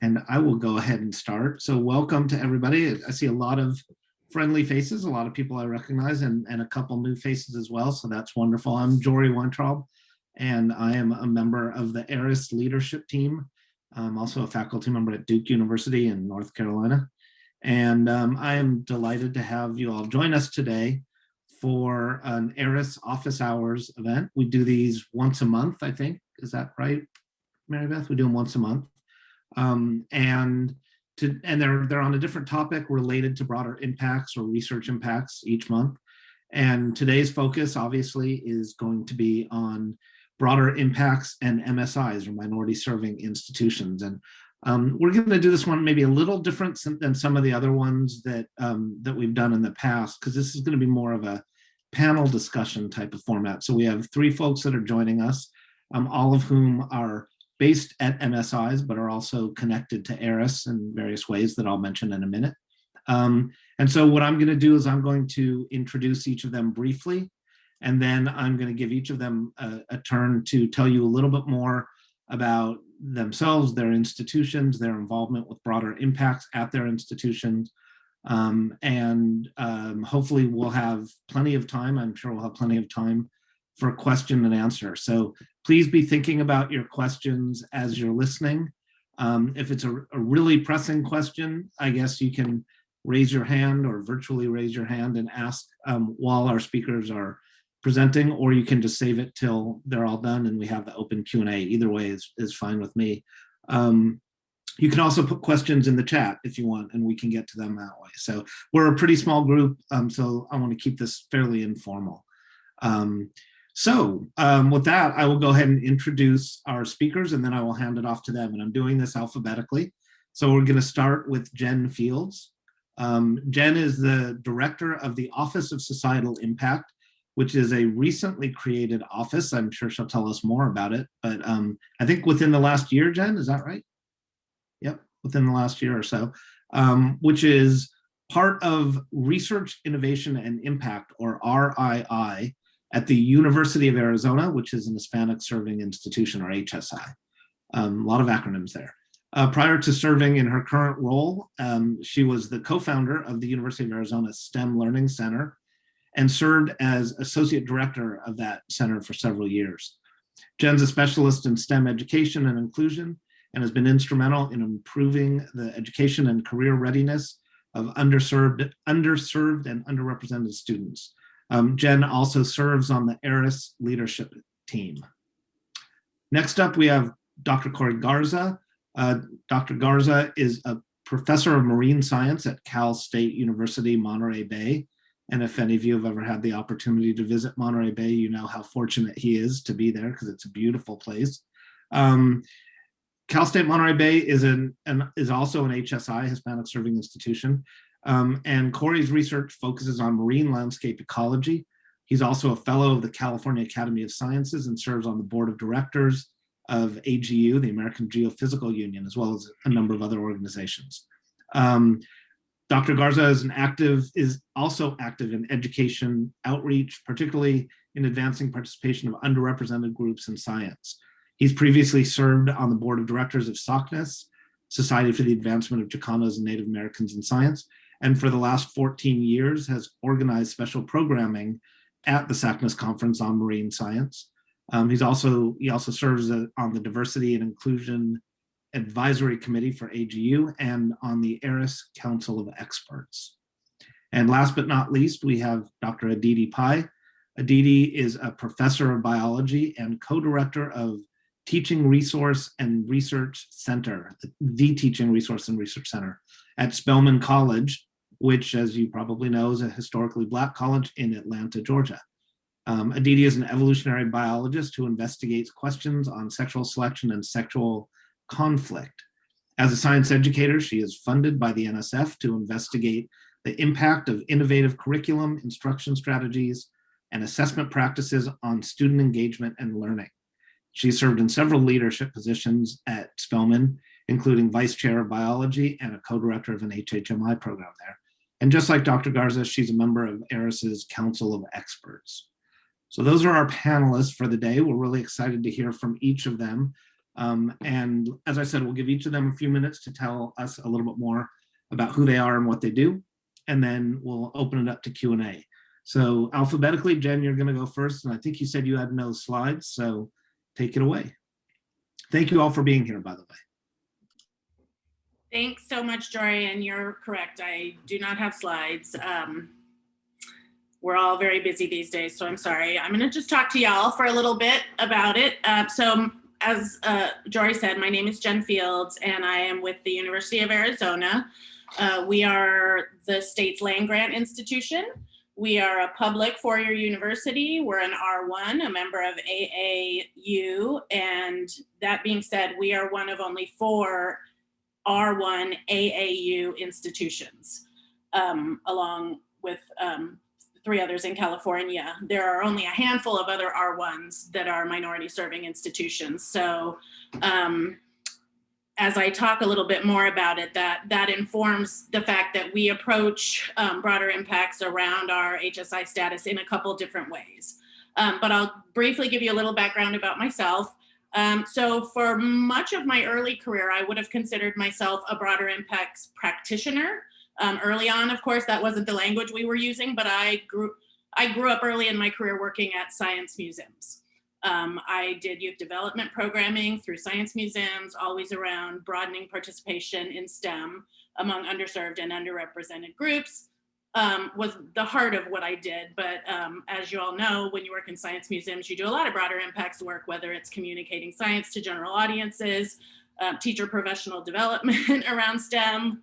And I will go ahead and start. So welcome to everybody. I see a lot of friendly faces, a lot of people I recognize, and a couple new faces as well. So that's wonderful. I'm Jory Weintraub, and I am a member of the ARIS Leadership Team. I'm also a faculty member at Duke University in North Carolina. And I am delighted to have you all join us today for an ARIS office hours event. We do these once a month, I think. Is that right, Mary Beth? We do them once a month. And they're on a different topic related to broader impacts or research impacts each month. And today's focus obviously is going to be on broader impacts and MSIs, or minority serving institutions. And we're going to do this one maybe a little different than some of the other ones that we've done in the past, because this is going to be more of a panel discussion type of format. So we have three folks that are joining us, all of whom are based at MSIs, but are also connected to ARIS in various ways that I'll mention in a minute. And so what I'm going to do is I'm going to introduce each of them briefly, and then I'm going to give each of them a turn to tell you a little bit more about themselves, their institutions, their involvement with broader impacts at their institutions. Hopefully we'll have plenty of time. I'm sure we'll have plenty of time for question and answer. So please be thinking about your questions as you're listening. If it's a really pressing question, I guess you can raise your hand or virtually raise your hand and ask while our speakers are presenting, or you can just save it till they're all done and we have the open Q&A. Either way is fine with me. You can also put questions in the chat if you want, and we can get to them that way. So we're a pretty small group, so I want to keep this fairly informal. With that, I will go ahead and introduce our speakers, and then I will hand it off to them. And I'm doing this alphabetically. So we're going to start with Jen Fields. Jen is the director of the Office of Societal Impact, which is a recently created office. I'm sure she'll tell us more about it. But I think within the last year, Jen, is that right? Yep, within the last year or so, which is part of Research, Innovation, and Impact, or RII, at the University of Arizona, which is an Hispanic Serving Institution, or HSI. A lot of acronyms there. Prior to serving in her current role, she was the co-founder of the University of Arizona STEM Learning Center and served as associate director of that center for several years. Jen's a specialist in STEM education and inclusion and has been instrumental in improving the education and career readiness of underserved and underrepresented students. Jen also serves on the ARIS Leadership Team. Next up, we have Dr. Cory Garza. Dr. Garza is a professor of marine science at Cal State University, Monterey Bay. And if any of you have ever had the opportunity to visit Monterey Bay, you know how fortunate he is to be there, because it's a beautiful place. Cal State Monterey Bay is also an HSI, Hispanic Serving Institution. And Cory's research focuses on marine landscape ecology. He's also a fellow of the California Academy of Sciences and serves on the board of directors of AGU, the American Geophysical Union, as well as a number of other organizations. Dr. Garza is also active in education outreach, particularly in advancing participation of underrepresented groups in science. He's previously served on the board of directors of SOCNAS, Society for the Advancement of Chicanos and Native Americans in Science, and for the last 14 years has organized special programming at the SACNAS Conference on Marine Science. He also serves on the Diversity and Inclusion Advisory Committee for AGU and on the ARIS Council of Experts. And last but not least, we have Dr. Aditi Pai. Aditi is a professor of biology and co-director of Teaching Resource and Research Center, the Teaching Resource and Research Center at Spelman College, which, as you probably know, is a historically Black college in Atlanta, Georgia. Aditi is an evolutionary biologist who investigates questions on sexual selection and sexual conflict. As a science educator, she is funded by the NSF to investigate the impact of innovative curriculum, instruction strategies, and assessment practices on student engagement and learning. She served in several leadership positions at Spelman, including vice chair of biology and a co-director of an HHMI program there. And just like Dr. Garza, she's a member of ARIS's Council of Experts. So those are our panelists for the day. We're really excited to hear from each of them. And as I said, we'll give each of them a few minutes to tell us a little bit more about who they are and what they do. And then we'll open it up to Q&A. So alphabetically, Jen, you're going to go first. And I think you said you had no slides, so take it away. Thank you all for being here, by the way. Thanks so much, Jory, and you're correct. I do not have slides. We're all very busy these days, so I'm sorry. I'm going to just talk to y'all for a little bit about it. So as Jory said, my name is Jen Fields, and I am with the University of Arizona. We are the state's land-grant institution. We are a public four-year university. We're an R1, a member of AAU, and that being said, we are one of only 4 R1 AAU institutions, along with 3 others in California. There are only a handful of other R1s that are minority serving institutions. So as I talk a little bit more about it, that informs the fact that we approach broader impacts around our HSI status in a couple different ways. But I'll briefly give you a little background about myself. So for much of my early career, I would have considered myself a broader impacts practitioner. Early on, of course, that wasn't the language we were using, but I grew up early in my career working at science museums. I did youth development programming through science museums, always around broadening participation in STEM among underserved and underrepresented groups. Was the heart of what I did. But as you all know, when you work in science museums, you do a lot of broader impacts work, whether it's communicating science to general audiences, teacher professional development around STEM,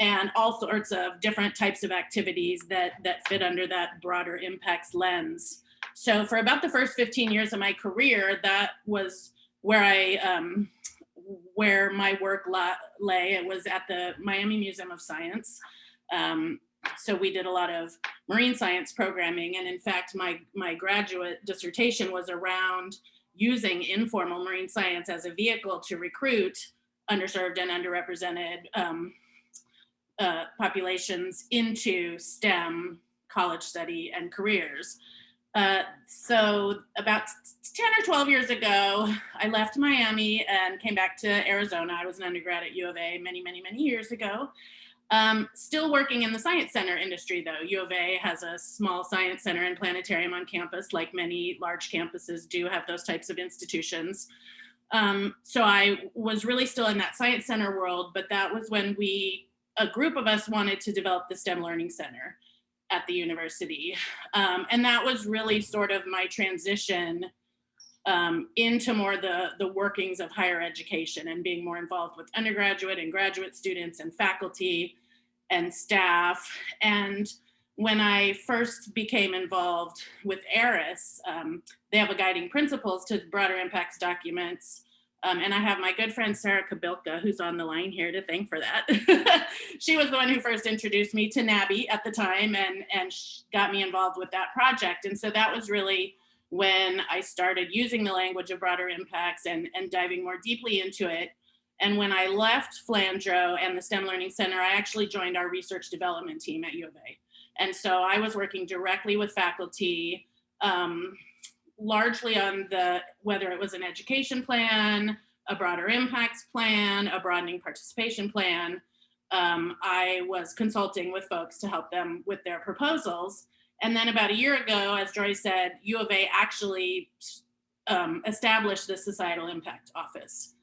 and all sorts of different types of activities that fit under that broader impacts lens. So for about the first 15 years of my career, that was where where my work lay. It was at the Miami Museum of Science. So we did a lot of marine science programming. And in fact, my graduate dissertation was around using informal marine science as a vehicle to recruit underserved and underrepresented populations into STEM, college study, and careers. So about 10 or 12 years ago, I left Miami and came back to Arizona. I was an undergrad at U of A many, many, many years ago. Still working in the science center industry though. U of A has a small science center and planetarium on campus, like many large campuses do have those types of institutions. So I was really still in that science center world, but that was when a group of us wanted to develop the STEM Learning Center at the university. And that was really sort of my transition into more the workings of higher education and being more involved with undergraduate and graduate students and faculty and staff. And when I first became involved with ARIS, they have a guiding principles to broader impacts documents. And I have my good friend, Sarah Kabilka, who's on the line here to thank for that. She was the one who first introduced me to NABI at the time and got me involved with that project. And so that was really when I started using the language of broader impacts and diving more deeply into it. And when I left Flandreau and the STEM Learning Center, I actually joined our research development team at U of A. And so I was working directly with faculty, largely on whether it was an education plan, a broader impacts plan, a broadening participation plan. I was consulting with folks to help them with their proposals. And then about a year ago, as Joy said, U of A actually established the Societal Impact Office.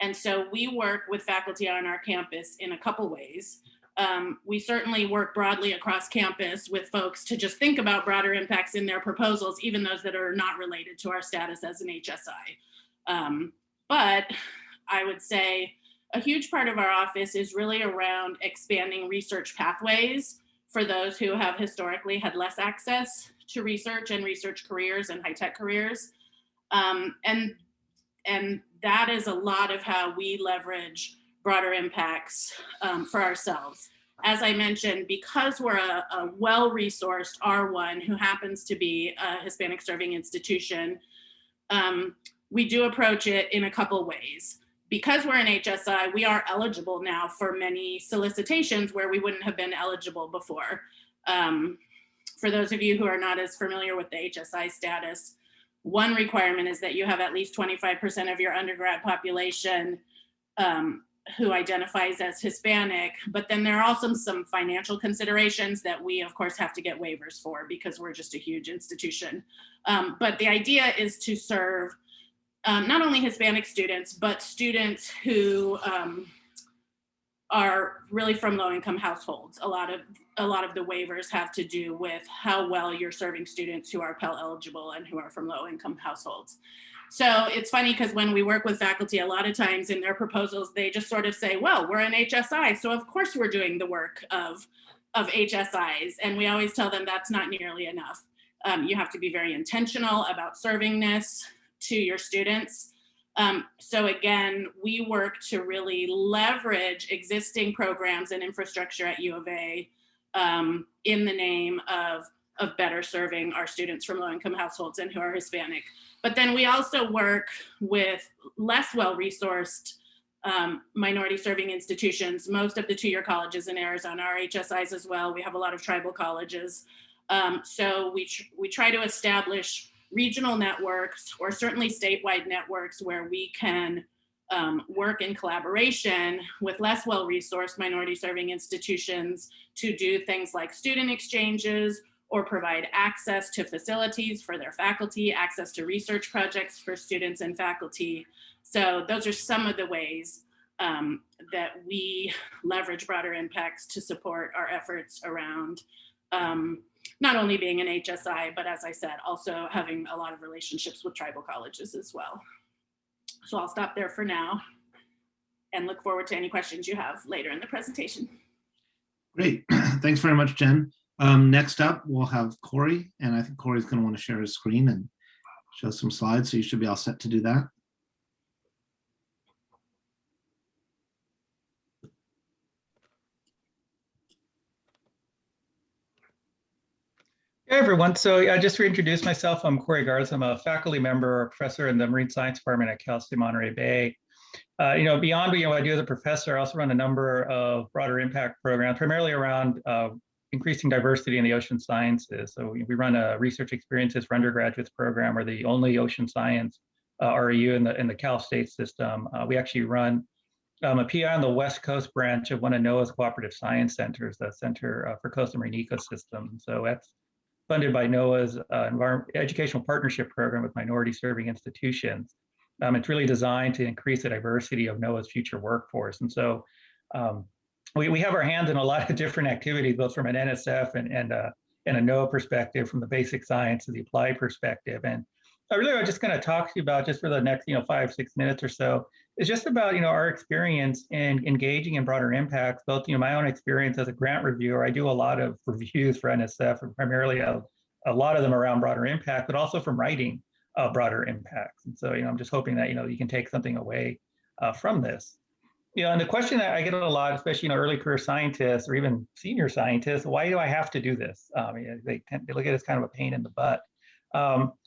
And so we work with faculty on our campus in a couple ways. We certainly work broadly across campus with folks to just think about broader impacts in their proposals, even those that are not related to our status as an HSI. But I would say a huge part of our office is really around expanding research pathways for those who have historically had less access to research and research careers and high-tech careers. And that is a lot of how we leverage broader impacts for ourselves. As I mentioned, because we're a well-resourced R1 who happens to be a Hispanic serving institution, we do approach it in a couple ways. Because we're an HSI, we are eligible now for many solicitations where we wouldn't have been eligible before. For those of you who are not as familiar with the HSI status, one requirement is that you have at least 25% of your undergrad population who identifies as Hispanic, but then there are also some financial considerations that we of course have to get waivers for because we're just a huge institution. But the idea is to serve not only Hispanic students, but students who are really from low-income households. A lot of the waivers have to do with how well you're serving students who are Pell eligible and who are from low-income households. So it's funny because when we work with faculty, a lot of times in their proposals, they just sort of say, well, we're an HSI, so of course we're doing the work of HSIs. And we always tell them that's not nearly enough. You have to be very intentional about serving this to your students. So again, we work to really leverage existing programs and infrastructure at U of A in the name of better serving our students from low-income households and who are Hispanic. But then we also work with less well-resourced minority serving institutions. Most of the two-year colleges in Arizona are HSIs as well. We have a lot of tribal colleges. So we try to establish regional networks or certainly statewide networks where we can work in collaboration with less well-resourced minority serving institutions to do things like student exchanges or provide access to facilities for their faculty, access to research projects for students and faculty. So those are some of the ways that we leverage broader impacts to support our efforts around not only being an HSI, but as I said, also having a lot of relationships with tribal colleges as well. So I'll stop there for now and look forward to any questions you have later in the presentation. Great, thanks very much, Jen. Next up, we'll have Cory, and I think Cory's going to want to share his screen and show some slides, so you should be all set to do that. Hey everyone, so just to introduce myself, I'm Cory Garza. I'm a faculty member or professor in the Marine Science Department at Cal State Monterey Bay. Beyond what I do as a professor, I also run a number of broader impact programs, primarily around increasing diversity in the ocean sciences. So we run a research experiences for undergraduates program. We're the only ocean science REU in the Cal State system. We actually run a PI on the West Coast branch of one of NOAA's cooperative science centers, the Center for Coastal Marine Ecosystems. So that's funded by NOAA's Educational Partnership Program with minority serving institutions. It's really designed to increase the diversity of NOAA's future workforce. And so we have our hands in a lot of different activities, both from an NSF and a NOAA perspective, from the basic science to the applied perspective. And I really was just going to talk to you about, just for the next 5-6 minutes or so, is just about our experience in engaging in broader impacts, both my own experience as a grant reviewer. I do a lot of reviews for NSF, and primarily a lot of them around broader impact, but also from writing broader impacts. And so I'm just hoping that you can take something away from this. And the question that I get a lot, especially early career scientists or even senior scientists, why do I have to do this? They look at it as kind of a pain in the butt.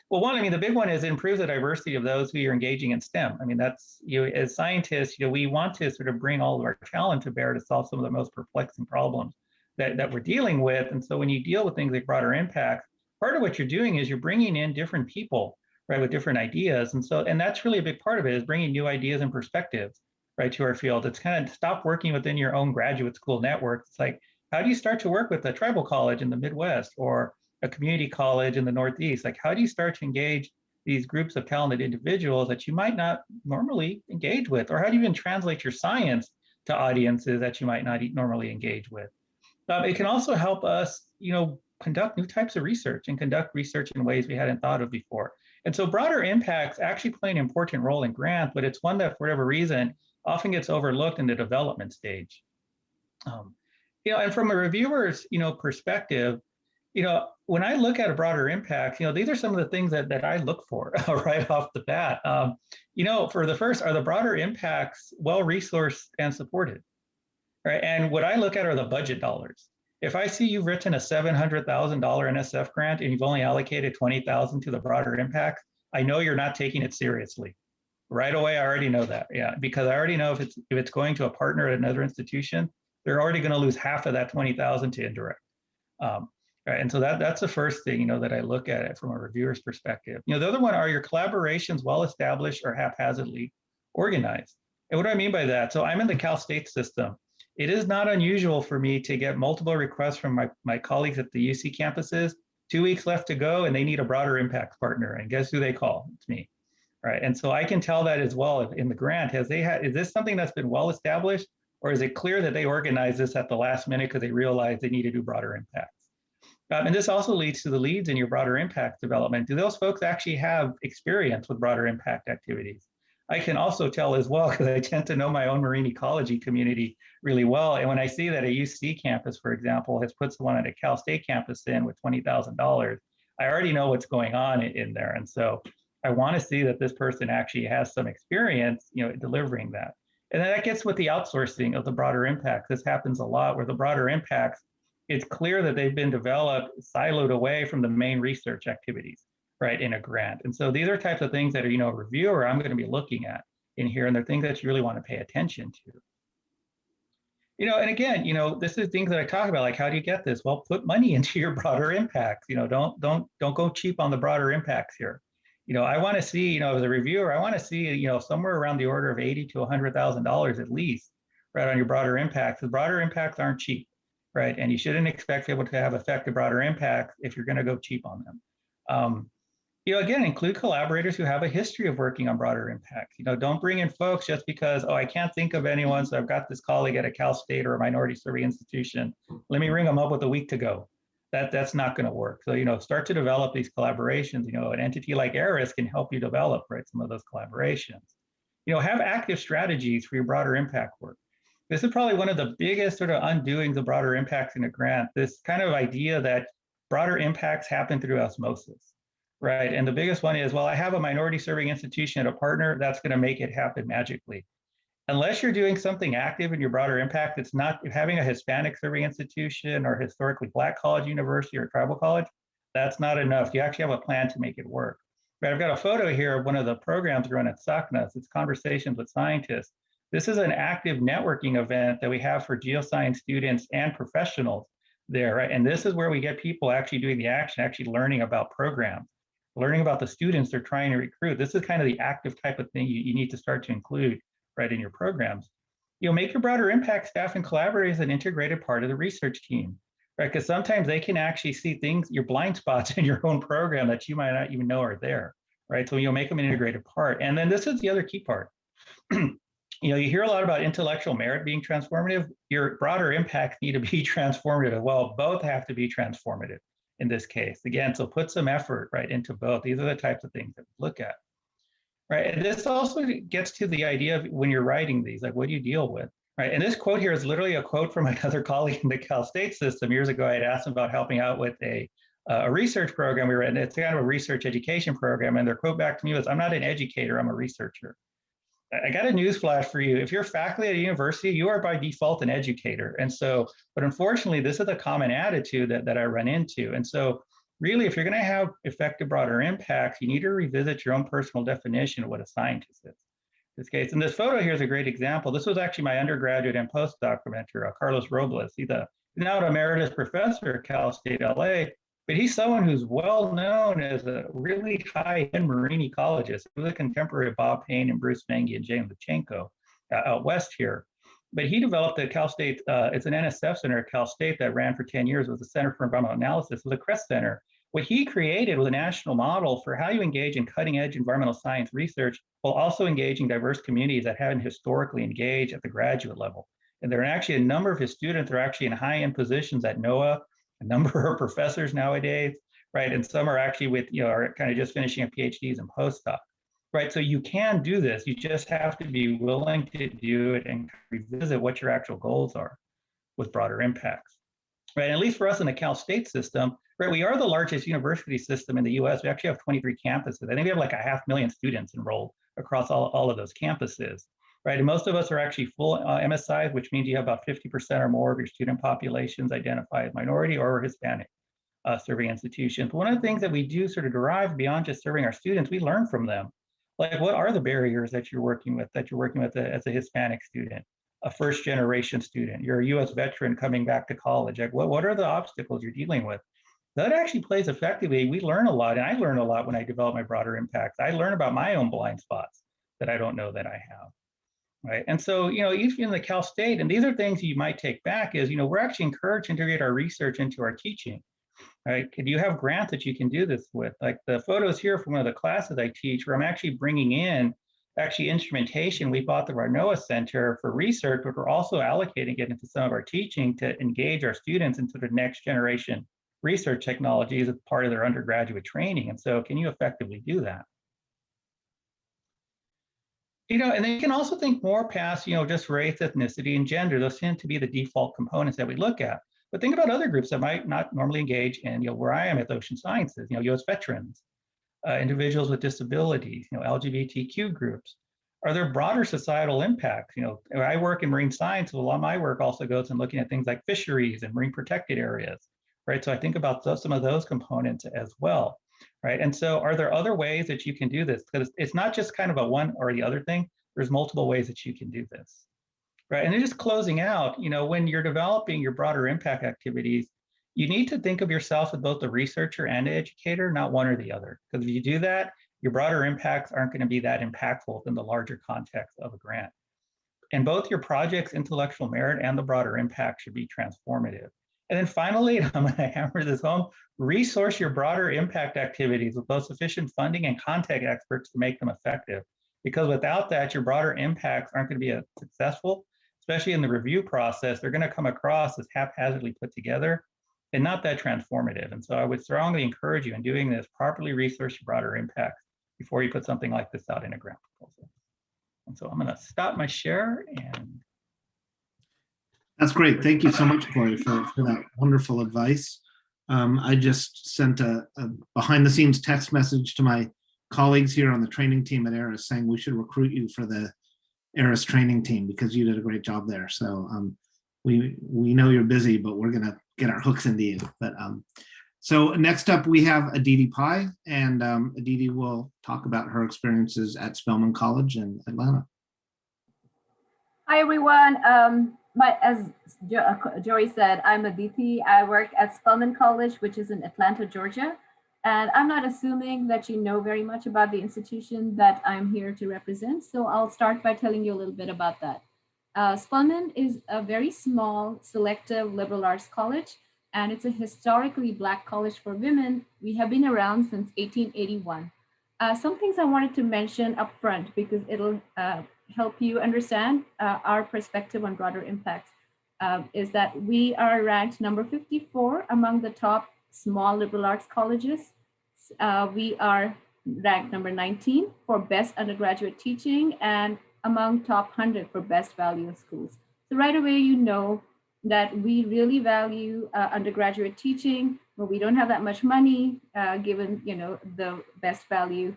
Well, one, the big one is it improves the diversity of those who are engaging in STEM. That's, as scientists, we want to sort of bring all of our talent to bear to solve some of the most perplexing problems that we're dealing with. And so when you deal with things like broader impacts, part of what you're doing is you're bringing in different people, right, with different ideas. And that's really a big part of it, is bringing new ideas and perspectives, right, to our field. It's kind of stop working within your own graduate school network. It's like, how do you start to work with a tribal college in the Midwest or a community college in the Northeast? Like, how do you start to engage these groups of talented individuals that you might not normally engage with? Or how do you even translate your science to audiences that you might not normally engage with? It can also help us, conduct new types of research and conduct research in ways we hadn't thought of before. And so broader impacts actually play an important role in grants, but it's one that, for whatever reason, often gets overlooked in the development stage. And from a reviewer's, perspective, when I look at a broader impact, these are some of the things that I look for right off the bat. For the first, are the broader impacts well-resourced and supported, right? And what I look at are the budget dollars. If I see you've written a $700,000 NSF grant and you've only allocated $20,000 to the broader impact, I know you're not taking it seriously. Right away, I already know that, because I already know if it's going to a partner at another institution, they're already going to lose half of that $20,000 to indirect. Right, and so that's the first thing, that I look at it from a reviewer's perspective. The other one, are your collaborations well established or haphazardly organized? And what do I mean by that? So I'm in the Cal State system. It is not unusual for me to get multiple requests from my colleagues at the UC campuses, 2 weeks left to go, and they need a broader impact partner. And guess who they call? It's me. Right, and so I can tell that as well in the grant. Is this something that's been well established, or is it clear that they organized this at the last minute because they realized they need to do broader impacts? And this also leads to the leads in your broader impact development. Do those folks actually have experience with broader impact activities? I can also tell as well, because I tend to know my own marine ecology community really well. And when I see that a UC campus, for example, has put someone at a Cal State campus in with $20,000, I already know what's going on in there. And so I want to see that this person actually has some experience, delivering that. And then that gets with the outsourcing of the broader impacts. This happens a lot where the broader impacts, it's clear that they've been developed, siloed away from the main research activities, right, in a grant. And so these are types of things that are, a reviewer, I'm going to be looking at in here, and they're things that you really want to pay attention to. And again, this is things that I talk about, like, how do you get this? Well, put money into your broader impacts. Don't go cheap on the broader impacts here. I want to see, as a reviewer, I want to see, somewhere around the order of $80,000 to $100,000 at least, right, on your broader impacts. The broader impacts aren't cheap. Right, and you shouldn't expect people to have effective broader impacts if you're going to go cheap on them. Again, include collaborators who have a history of working on broader impacts. Don't bring in folks just because, I can't think of anyone, so I've got this colleague at a Cal State or a minority serving institution. Let me ring them up with a week to go. That's not going to work. So, start to develop these collaborations. An entity like ARIS can help you develop, right, some of those collaborations. Have active strategies for your broader impact work. This is probably one of the biggest sort of undoings of broader impacts in a grant, this kind of idea that broader impacts happen through osmosis, right? And the biggest one is, well, I have a minority serving institution and a partner, that's going to make it happen magically. Unless you're doing something active in your broader impact, it's not having a Hispanic serving institution or historically Black college, university, or tribal college, that's not enough. You actually have a plan to make it work. Right, I've got a photo here of one of the programs run at SACNAS. It's Conversations with Scientists. This is an active networking event that we have for geoscience students and professionals there, right? And this is where we get people actually doing the action, actually learning about programs, learning about the students they're trying to recruit. This is kind of the active type of thing you need to start to include, right, in your programs. Make your broader impact staff and collaborators an integrated part of the research team, right? Because sometimes they can actually see things, your blind spots in your own program that you might not even know are there, right? So you'll make them an integrated part. And then this is the other key part. You hear a lot about intellectual merit being transformative. Your broader impacts need to be transformative. Well, both have to be transformative in this case. Again, so put some effort, right, into both. These are the types of things that we look at, right? And this also gets to the idea of when you're writing these, like, what do you deal with, right? And this quote here is literally a quote from another colleague in the Cal State system. Years ago, I had asked him about helping out with a research program we were in. It's kind of a research education program. And their quote back to me was, "I'm not an educator, I'm a researcher." I got a news flash for you. If you're faculty at a university, you are by default an educator. And so, but unfortunately, this is a common attitude that I run into. And so really, if you're going to have effective broader impacts, you need to revisit your own personal definition of what a scientist is. In this case, and this photo here is a great example. This was actually my undergraduate and postdoc mentor, Carlos Robles. He's now an emeritus professor at Cal State LA, but he's someone who's well known as a really high-end marine ecologist. He was a contemporary of Bob Payne and Bruce Mengy and James Luchenko out west here. But he developed at Cal State, it's an NSF center at Cal State that ran for 10 years. It was the Center for Environmental Analysis. It was a CREST center. What he created was a national model for how you engage in cutting-edge environmental science research while also engaging diverse communities that haven't historically engaged at the graduate level. And there are actually a number of his students are actually in high-end positions at NOAA, a number of professors nowadays, right? And some are actually with, are kind of just finishing up PhDs and postdocs, right? So you can do this. You just have to be willing to do it and revisit what your actual goals are with broader impacts, right? And at least for us in the Cal State system, right? We are the largest university system in the US. We actually have 23 campuses. I think we have like 500,000 students enrolled across all of those campuses, right? And most of us are actually full MSIs, which means you have about 50% or more of your student populations identify as minority or Hispanic serving institutions. One of the things that we do sort of derive beyond just serving our students, we learn from them. Like, what are the barriers that you're working with as a Hispanic student, a first generation student, you're a US veteran coming back to college? Like, what are the obstacles you're dealing with? that actually plays effectively. We learn a lot, and I learn a lot when I develop my broader impacts. I learn about my own blind spots that I don't know that I have, right? And so, even in the Cal State, and these are things you might take back is, we're actually encouraged to integrate our research into our teaching, right? Could you have grants that you can do this with? Like the photos here from one of the classes I teach, where I'm actually bringing in instrumentation we bought the Ranoa Center for research, but we're also allocating it into some of our teaching to engage our students into the next generation research technologies as part of their undergraduate training. And so can you effectively do that? And then you can also think more past, just race, ethnicity, and gender. Those tend to be the default components that we look at. But think about other groups that might not normally engage in, where I am at Ocean Sciences, U.S. veterans, individuals with disabilities, LGBTQ groups. Are there broader societal impacts? I work in marine science, so a lot of my work also goes in looking at things like fisheries and marine protected areas, right? So I think about some of those components as well, right? And so are there other ways that you can do this? Because it's not just kind of a one or the other thing. There's multiple ways that you can do this, right? And then just closing out, when you're developing your broader impact activities, you need to think of yourself as both the researcher and the educator, not one or the other. Because if you do that, your broader impacts aren't going to be that impactful in the larger context of a grant. And both your project's intellectual merit and the broader impact should be transformative. And then finally, I'm going to hammer this home, resource your broader impact activities with both sufficient funding and contact experts to make them effective. Because without that, your broader impacts aren't going to be successful, especially in the review process. They're going to come across as haphazardly put together and not that transformative. And so I would strongly encourage you in doing this, properly research your broader impacts before you put something like this out in a grant proposal. And so I'm going to stop my share. And that's great. Thank you so much, Cory, for that wonderful advice. I just sent a behind the scenes text message to my colleagues here on the training team at ARIS saying we should recruit you for the ARIS training team because you did a great job there. So we know you're busy, but we're going to get our hooks into you. But so next up we have Aditi Pai, and Aditi will talk about her experiences at Spelman College in Atlanta. Hi everyone. As Joey said, I'm Aditi. I work at Spelman College, which is in Atlanta, Georgia. And I'm not assuming that you know very much about the institution that I'm here to represent. So I'll start by telling you a little bit about that. Spelman is a very small, selective liberal arts college, and it's a historically Black college for women. We have been around since 1881. Some things I wanted to mention up front because it'll help you understand our perspective on broader impacts, is that we are ranked number 54 among the top small liberal arts colleges. We are ranked number 19 for best undergraduate teaching and among top 100 for best value schools. So right away, you know that we really value undergraduate teaching, but we don't have that much money given the best value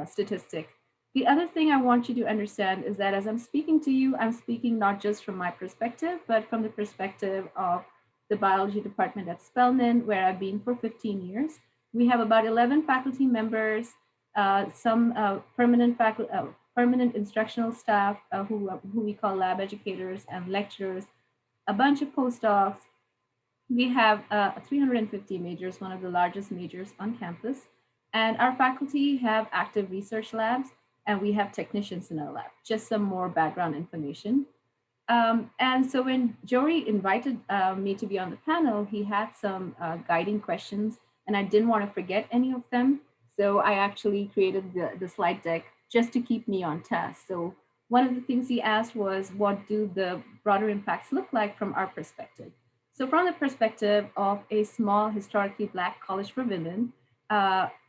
statistic. The other thing I want you to understand is that as I'm speaking to you, I'm speaking not just from my perspective, but from the perspective of the biology department at Spelman, where I've been for 15 years. We have about 11 faculty members, some permanent instructional staff who we call lab educators and lecturers, a bunch of postdocs. We have 350 majors, one of the largest majors on campus. And our faculty have active research labs, and we have technicians in our lab. Just some more background information. And so when Joey invited me to be on the panel, he had some guiding questions, and I didn't want to forget any of them. So I actually created the slide deck just to keep me on task. So one of the things he asked was, what do the broader impacts look like from our perspective? So from the perspective of a small, historically Black college for women,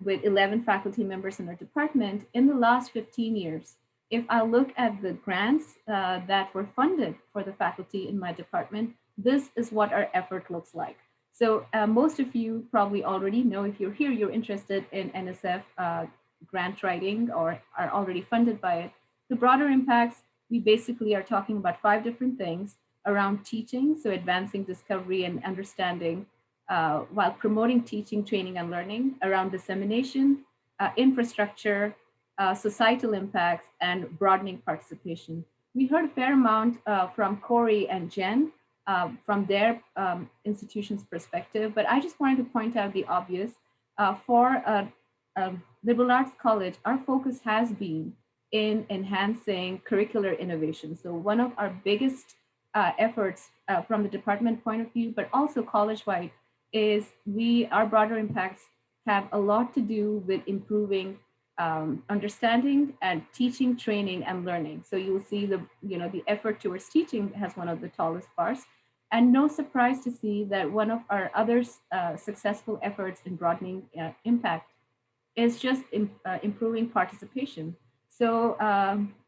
with 11 faculty members in our department, in the last 15 years, if I look at the grants that were funded for the faculty in my department, this is what our effort looks like. So most of you probably already know, if you're here, you're interested in NSF grant writing or are already funded by it. The broader impacts, we basically are talking about 5 different things around teaching, so advancing discovery and understanding while promoting teaching, training, and learning, around dissemination, infrastructure, societal impacts, and broadening participation. We heard a fair amount from Cory and Jen from their institution's perspective. But I just wanted to point out the obvious. For a liberal arts college, our focus has been in enhancing curricular innovation. So one of our biggest efforts from the department point of view, but also college-wide, is our broader impacts have a lot to do with improving understanding and teaching, training, and learning. So you'll see the effort towards teaching has one of the tallest bars. And no surprise to see that one of our other successful efforts in broadening impact is just improving participation. So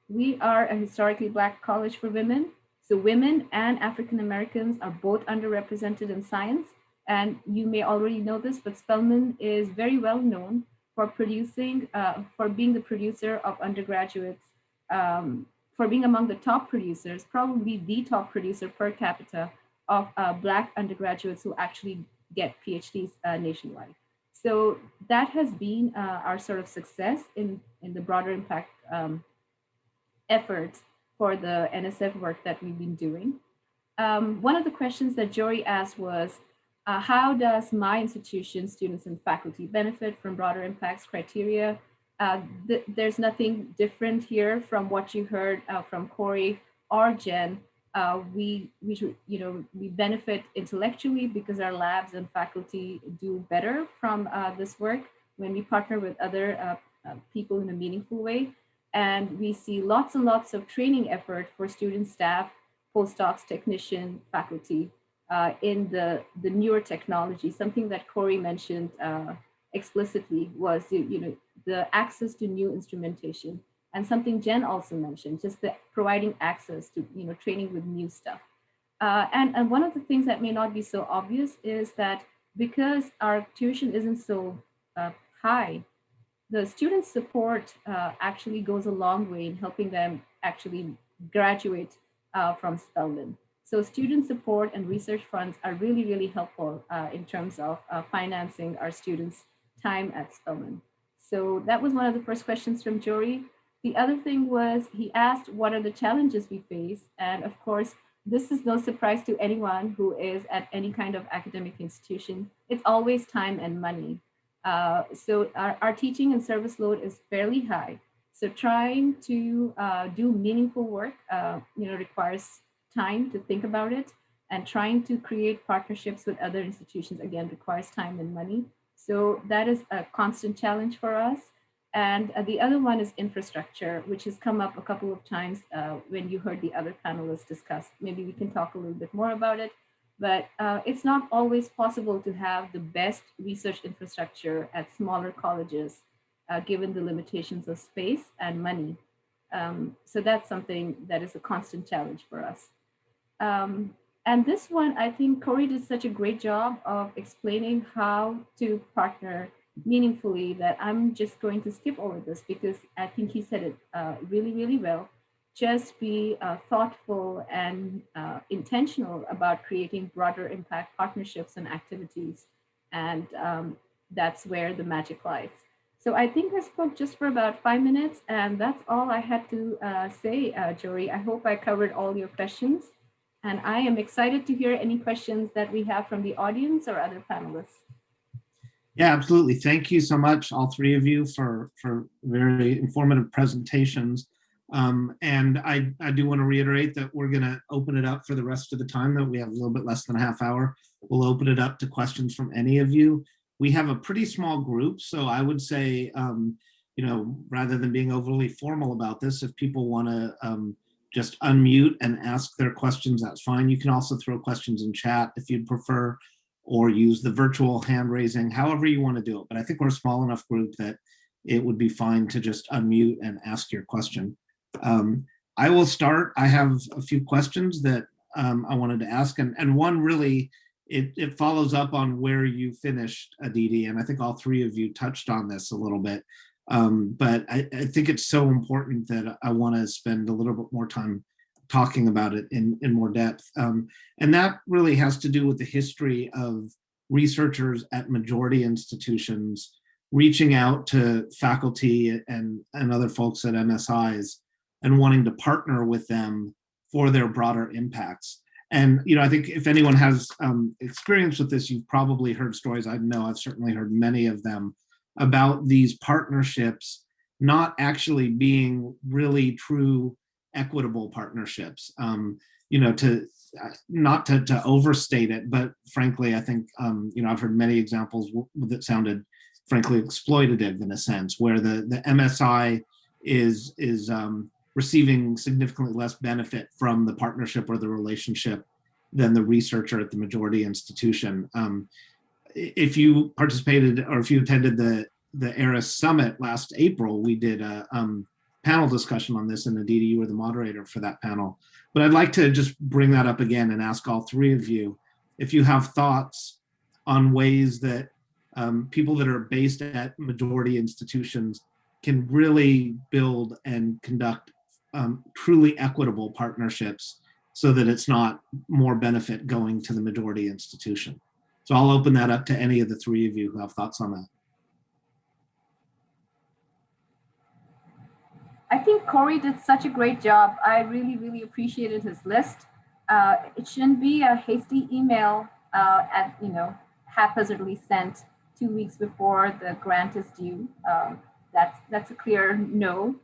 we are a historically Black college for women. So women and African Americans are both underrepresented in science. And you may already know this, but Spelman is very well known for producing, for being the producer of undergraduates, for being among the top producers, probably the top producer per capita of Black undergraduates who actually get PhDs nationwide. So that has been our sort of success in the broader impact efforts for the NSF work that we've been doing. One of the questions that Jory asked was, how does my institution, students and faculty benefit from broader impacts criteria? There's nothing different here from what you heard from Cory or Jen. We benefit intellectually because our labs and faculty do better from this work when we partner with other people in a meaningful way. And we see lots and lots of training effort for student staff, postdocs, technician, faculty in the newer technology. Something that Cory mentioned explicitly was the access to new instrumentation. And something Jen also mentioned, just the providing access to training with new stuff. And one of the things that may not be so obvious is that because our tuition isn't so high, the student support actually goes a long way in helping them actually graduate from Spelman. So student support and research funds are really, really helpful in terms of financing our students' time at Spelman. So that was one of the first questions from Jory. The other thing was he asked, what are the challenges we face? And of course, this is no surprise to anyone who is at any kind of academic institution. It's always time and money. So our teaching and service load is fairly high. So trying to do meaningful work, requires time to think about it, and trying to create partnerships with other institutions, again, requires time and money. So that is a constant challenge for us. And the other one is infrastructure, which has come up a couple of times when you heard the other panelists discuss. Maybe we can talk a little bit more about it, but it's not always possible to have the best research infrastructure at smaller colleges, given the limitations of space and money. So that's something that is a constant challenge for us. And this one, I think Cory did such a great job of explaining how to partner meaningfully that I'm just going to skip over this because I think he said it really, really well. Just be thoughtful and intentional about creating broader impact partnerships and activities. And that's where the magic lies. So I think I spoke just for about 5 minutes, and that's all I had to say, Jory. I hope I covered all your questions. And I am excited to hear any questions that we have from the audience or other panelists. Yeah, absolutely. Thank you so much, all three of you, for very informative presentations. And I do want to reiterate that we're going to open it up for the rest of the time, that we have a little bit less than a half hour. We'll open it up to questions from any of you. We have a pretty small group, so I would say, rather than being overly formal about this, if people want to just unmute and ask their questions, that's fine. You can also throw questions in chat if you'd prefer, or use the virtual hand raising, however you want to do it. But I think we're a small enough group that it would be fine to just unmute and ask your question. I will start. I have a few questions that I wanted to ask, and one really, it follows up on where you finished, Aditi, and I think all three of you touched on this a little bit. But I think it's so important that I want to spend a little bit more time talking about it in more depth. And that really has to do with the history of researchers at majority institutions reaching out to faculty and other folks at MSIs and wanting to partner with them for their broader impacts. And, I think if anyone has experience with this, you've probably heard stories. I know I've certainly heard many of them about these partnerships not actually being really true equitable partnerships. Not to overstate it, but frankly, I think, I've heard many examples that sounded frankly exploitative in a sense, where the MSI is receiving significantly less benefit from the partnership or the relationship than the researcher at the majority institution. If you participated or if you attended the ARIS Summit last April, we did a panel discussion on this, and Aditi, you were the moderator for that panel. But I'd like to just bring that up again and ask all three of you if you have thoughts on ways that people that are based at majority institutions can really build and conduct truly equitable partnerships so that it's not more benefit going to the majority institution. So I'll open that up to any of the three of you who have thoughts on that. I think Cory did such a great job. I really, really appreciated his list. It shouldn't be a hasty email haphazardly sent 2 weeks before the grant is due. That's a clear no.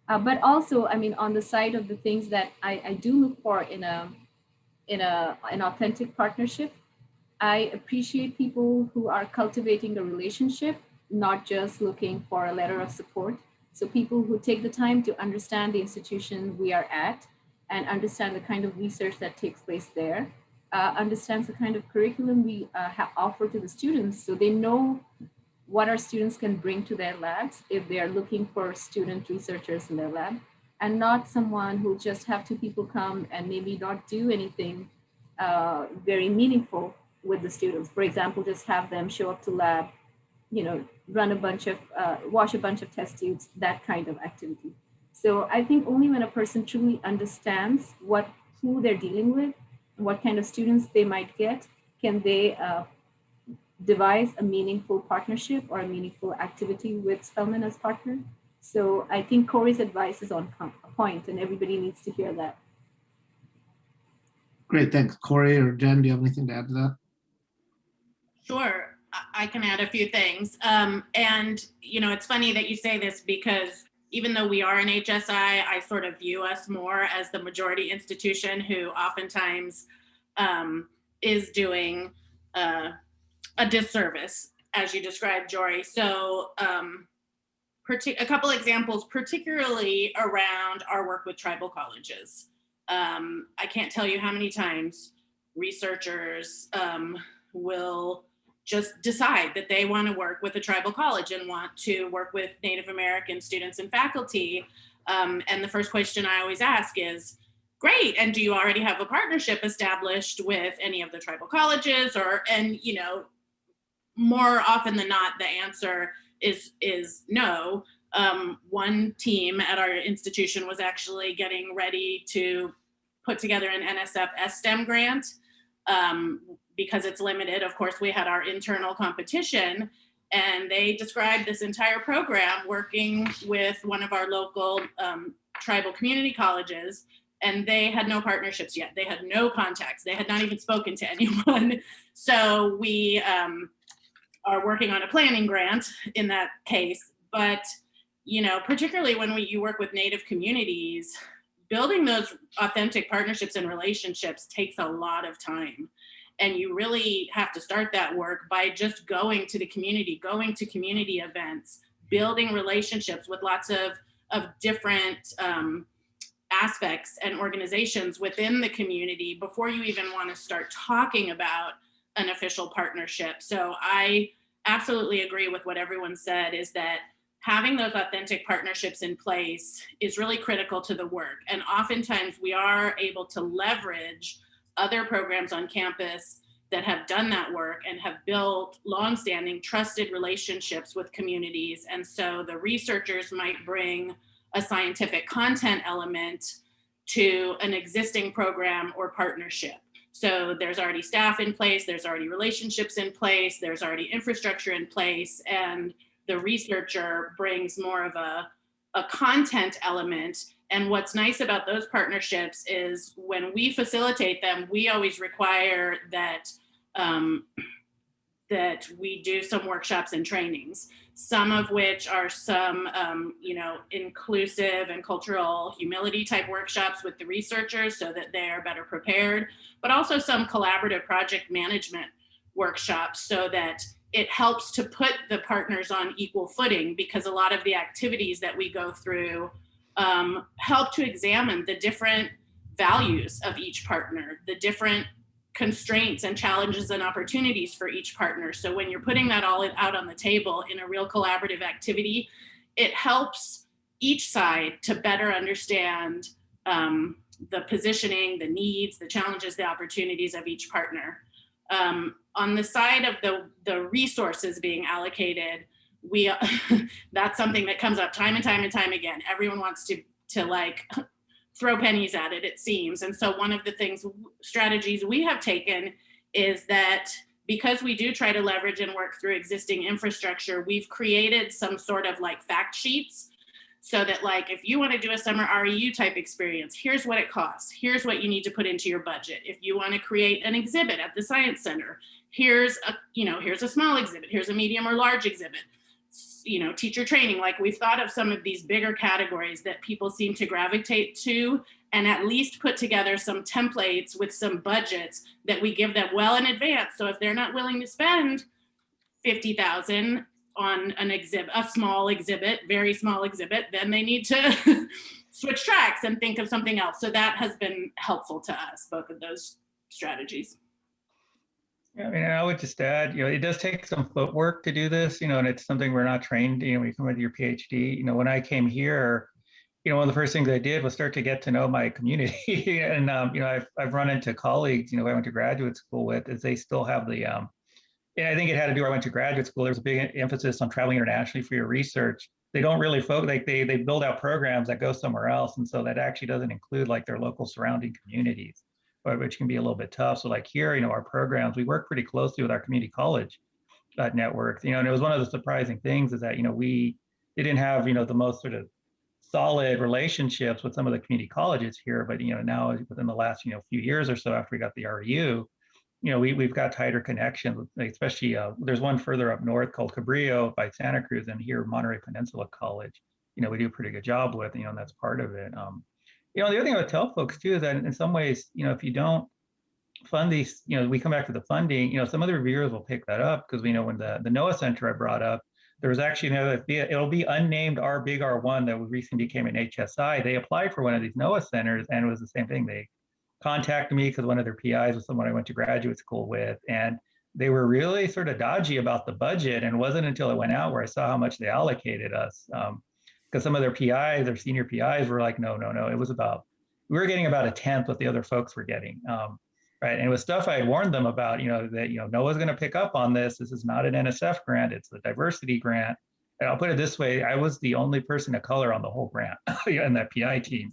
But also, on the side of the things that I do look for in an authentic partnership, I appreciate people who are cultivating the relationship, not just looking for a letter of support. So people who take the time to understand the institution we are at and understand the kind of research that takes place there, understands the kind of curriculum we offer to the students, so they know what our students can bring to their labs if they're looking for student researchers in their lab, and not someone who just have two people come and maybe not do anything very meaningful with the students. For example, just have them show up to lab, run a bunch of, wash a bunch of test tubes, that kind of activity. So I think only when a person truly understands who they're dealing with, what kind of students they might get, can they devise a meaningful partnership or a meaningful activity with Spelman as partner. So I think Cory's advice is on point, and everybody needs to hear that. Great, thanks. Cory or Jen, do you have anything to add to that? Sure, I can add a few things. And, it's funny that you say this, because even though we are an HSI, I sort of view us more as the majority institution who oftentimes is doing a disservice, as you described, Jory. So a couple examples, particularly around our work with tribal colleges. I can't tell you how many times researchers will just decide that they want to work with a tribal college and want to work with Native American students and faculty. And the first question I always ask is, great, and do you already have a partnership established with any of the tribal colleges? And more often than not, the answer is no. One team at our institution was actually getting ready to put together an NSF STEM grant. Because it's limited, of course, we had our internal competition, and they described this entire program working with one of our local tribal community colleges, and they had no partnerships yet. They had no contacts. They had not even spoken to anyone. So we are working on a planning grant in that case. But, particularly when you work with Native communities, building those authentic partnerships and relationships takes a lot of time. And you really have to start that work by just going to the community, going to community events, building relationships with lots of different aspects and organizations within the community before you even want to start talking about an official partnership. So I absolutely agree with what everyone said, is that having those authentic partnerships in place is really critical to the work. And oftentimes we are able to leverage other programs on campus that have done that work and have built longstanding trusted relationships with communities. And so the researchers might bring a scientific content element to an existing program or partnership. So there's already staff in place, there's already relationships in place, there's already infrastructure in place, and the researcher brings more of a content element And what's nice about those partnerships is when we facilitate them, we always require that that we do some workshops and trainings, some of which are some, inclusive and cultural humility type workshops with the researchers so that they are better prepared, but also some collaborative project management workshops so that it helps to put the partners on equal footing, because a lot of the activities that we go through help to examine the different values of each partner, the different constraints and challenges and opportunities for each partner. So when you're putting that all out on the table in a real collaborative activity, it helps each side to better understand the positioning, the needs, the challenges, the opportunities of each partner. On the side of the resources being allocated, that's something that comes up time and time again. Everyone wants to like throw pennies at it, it seems. And so one of the strategies we have taken is that because we do try to leverage and work through existing infrastructure, we've created some sort of like fact sheets so that like, if you want to do a summer REU type experience, here's what it costs. Here's what you need to put into your budget. If you want to create an exhibit at the Science Center, here's a small exhibit, here's a medium or large exhibit. Teacher training, like we've thought of some of these bigger categories that people seem to gravitate to, and at least put together some templates with some budgets that we give them well in advance. So if they're not willing to spend $50,000 on an exhibit, a small exhibit, very small exhibit, then they need to switch tracks and think of something else. So that has been helpful to us, both of those strategies. Yeah, I mean, I would just add, it does take some footwork to do this, and it's something we're not trained. When you come with your PhD, when I came here, one of the first things I did was start to get to know my community. And, I've run into colleagues, I went to graduate school with, is they still have the, and I think it had to do where I went to graduate school. There's a big emphasis on traveling internationally for your research. They don't really focus, like they build out programs that go somewhere else. And so that actually doesn't include like their local surrounding communities, which can be a little bit tough. So like here, our programs, we work pretty closely with our community college networks, and it was one of the surprising things is that, we didn't have, the most sort of solid relationships with some of the community colleges here, but, now within the last, few years or so after we got the REU, we've got tighter connections, especially there's one further up north called Cabrillo by Santa Cruz, and here Monterey Peninsula College, we do a pretty good job with, and that's part of it. The other thing I would tell folks too is that in some ways, if you don't fund these, we come back to the funding, some other reviewers will pick that up, because when the NOAA Center I brought up, there was actually it'll be unnamed Big R1 that recently became an HSI. They applied for one of these NOAA centers, and it was the same thing. They contacted me because one of their PIs was someone I went to graduate school with, and they were really sort of dodgy about the budget. And it wasn't until it went out where I saw how much they allocated us. Because some of their PIs, their senior PIs were like, no. It was we were getting about a tenth what the other folks were getting. Right. And it was stuff I had warned them about, that, NOAA's going to pick up on this. This is not an NSF grant. It's a diversity grant. And I'll put it this way. I was the only person of color on the whole grant in that PI team.